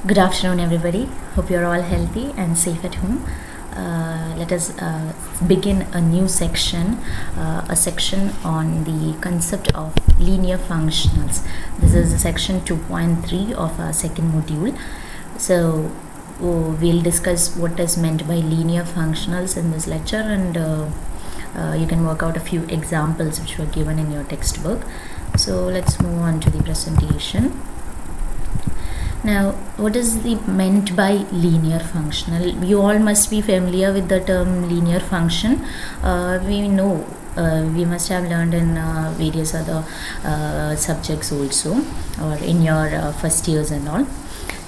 Good afternoon, everybody. Hope you're all healthy and safe at home. Let us begin a new section, a section on the concept of linear functionals. This is section 2.3 of our second module. So, we'll discuss what is meant by linear functionals in this lecture, and you can work out a few examples which were given in your textbook. So, let's move on to the presentation. Now, what is meant by linear functional? You all must be familiar with the term linear function. We know we must have learned in various other subjects also, or in your first years and all.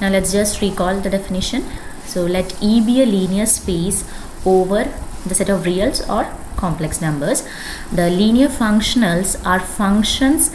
Now, let's just recall the definition. So, let E be a linear space over the set of reals or complex numbers. The linear functionals are functions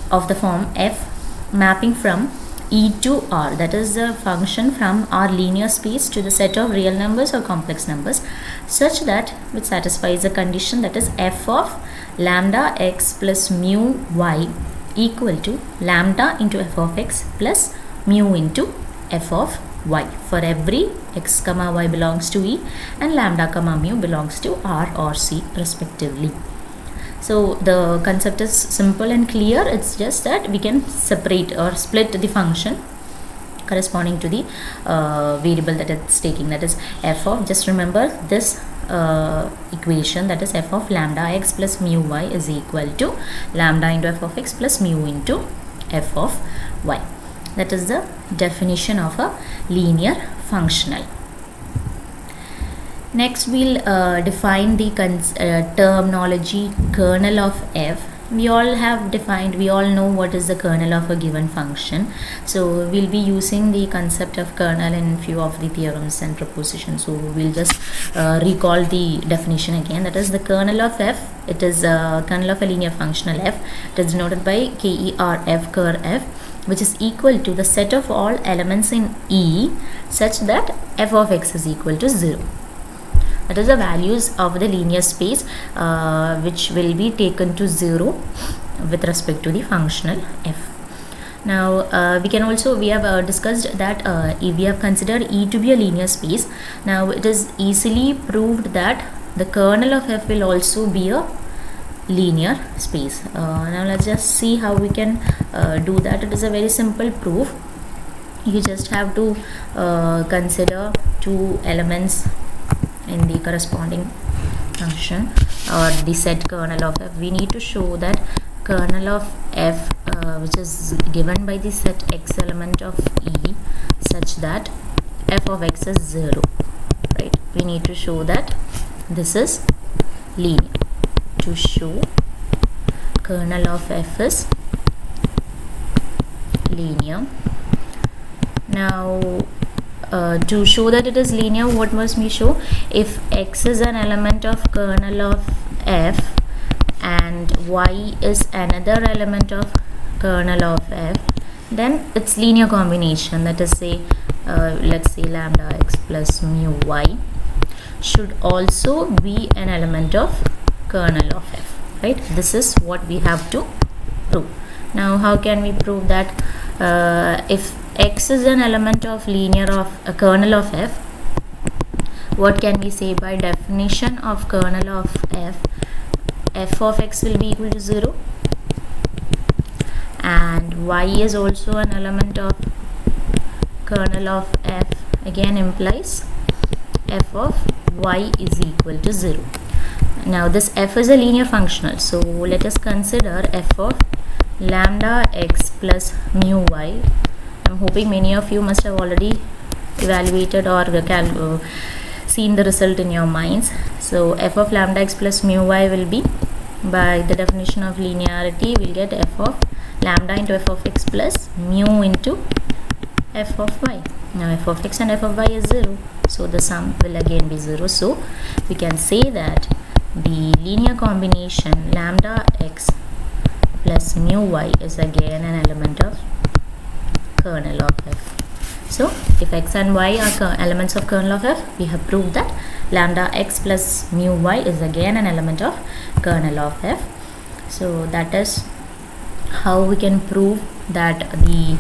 of the form f mapping from E to R, that is the function from our linear space to the set of real numbers or complex numbers, such that which satisfies the condition, that is f of lambda x plus mu y equal to lambda into f of x plus mu into f of y for every x comma y belongs to E and lambda comma mu belongs to R or C respectively. So the concept is simple and clear. It's just that we can separate or split the function corresponding to the variable that it's taking, that is f of, just remember this equation, that is f of lambda x plus mu y is equal to lambda into f of x plus mu into f of y. That is the definition of a linear functional. Next, we'll define the terminology kernel of f. We all know what is the kernel of a given function. So, we'll be using the concept of kernel in few of the theorems and propositions. So, we'll just recall the definition again. That is the kernel of f. It is a kernel of a linear functional f. It is denoted by KERF, ker f, which is equal to the set of all elements in E such that f of x is equal to 0. That is the values of the linear space which will be taken to 0 with respect to the functional f. Now, we have discussed that if we have considered E to be a linear space, now it is easily proved that the kernel of f will also be a linear space. Now, let's just see how we can do that. It is a very simple proof. You just have to consider two elements in the corresponding function or the set kernel of f. We need to show that kernel of f which is given by the set x element of E such that f of x is 0, right? We need to show that this is linear. To show kernel of f is linear. Now, to show that it is linear, what must we show? If x is an element of kernel of f and y is another element of kernel of f, then it's linear combination. That is, say let's say lambda x plus mu y should also be an element of kernel of f, right? This is what we have to prove. Now, how can we prove that? If x is an element of a kernel of f, what can we say by definition of kernel of f? F of x will be equal to 0 and y is also an element of kernel of f, again implies f of y is equal to 0. Now, this f is a linear functional, so let us consider f of lambda x plus mu y. I'm hoping many of you must have already evaluated or seen the result in your minds. So, f of lambda x plus mu y will be, by the definition of linearity, we'll get f of lambda into f of x plus mu into f of y. Now, f of x and f of y is 0. So, the sum will again be 0. So, we can say that the linear combination lambda x plus mu y is again an element of kernel of f. So, if x and y are elements of kernel of f, we have proved that lambda x plus mu y is again an element of kernel of f. So, that is how we can prove that the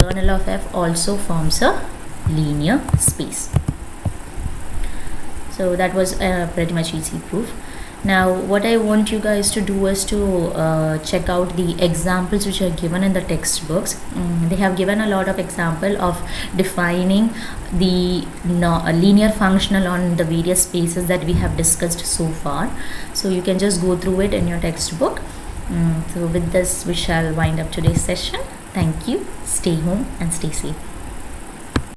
kernel of f also forms a linear space. So that was a pretty much easy proof. Now what I want you guys to do is to check out the examples which are given in the textbooks. They have given a lot of example of defining the linear functional on the various spaces that we have discussed so far. So you can just go through it in your textbook. So with this we shall wind up today's session. Thank you. Stay home and stay safe.